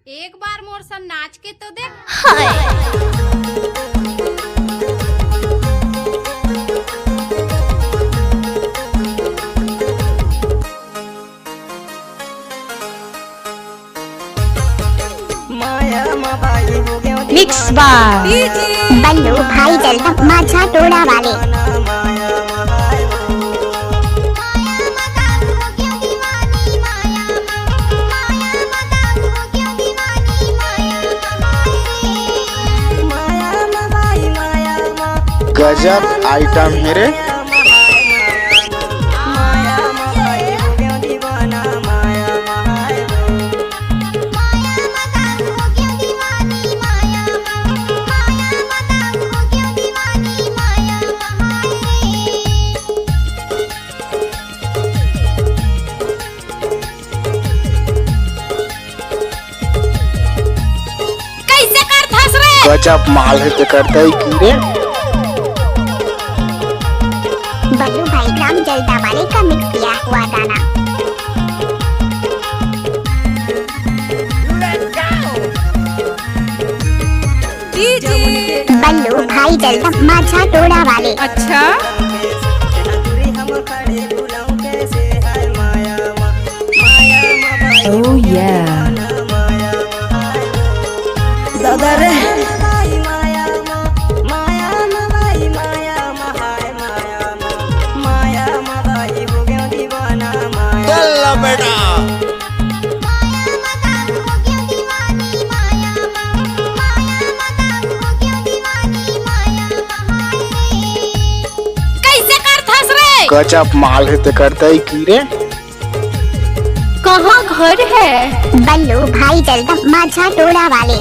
एक बार मोर सन नाच के तो देख। मिक्स बार बल्लू भाई जलता माझा टोला वाले। गजब आइटम है रे। कैसे कर धस रे? गजब माल है तो करता ही की रे। बल्लू भाई ग्राम जलता वाले का मिक्स किया हुआ गाना। बल्लू भाई जलता माझा टोला वाले। अच्छा ओह या दादा रे चल बेटा। कैसे कर धस रे? गजब माल है तो करता ही की रे। कहाँ घर है? बल्लू भाई जलता माझा टोला वाले।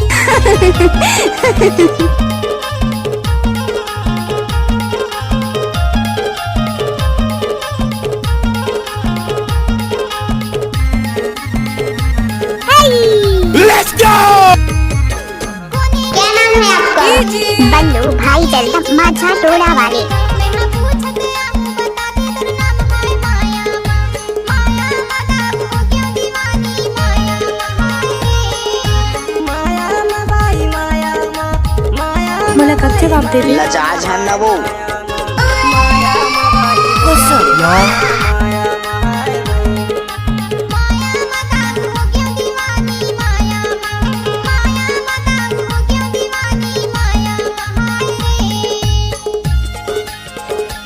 Let's go! क्या नाम है आपका? बल्लू भाई जलता माझा टोला वाले। मला कब जवाब दे रही लजाज है ना वो।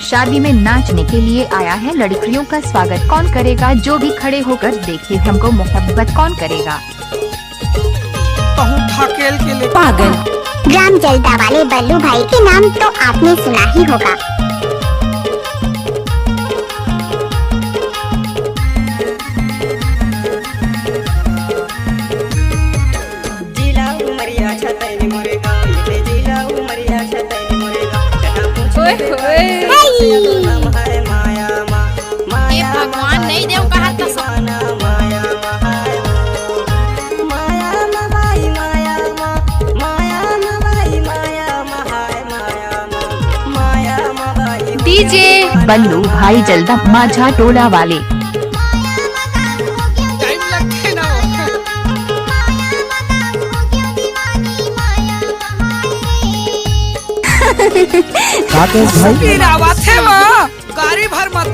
शादी में नाचने के लिए आया है लड़कियों का स्वागत कौन करेगा? जो भी खड़े होकर देखे हमको मोहब्बत कौन करेगा? पागल ग्राम जलता वाले बल्लू भाई के नाम तो आपने सुना ही होगा। ये भगवान नहीं देव कहा तो डीजे बल्लू भाई जलदा माझा टोला वाले। गाड़ी भर मत।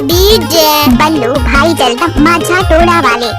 डीजे बल्लू भाई जलता माझा टोला वाले।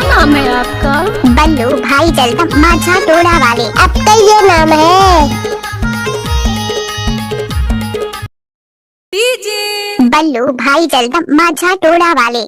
नाम है आपका? बल्लू भाई जलता माझा टोला वाले। अब तो ये नाम है। जी बल्लू भाई जलदम माझा टोळा वाले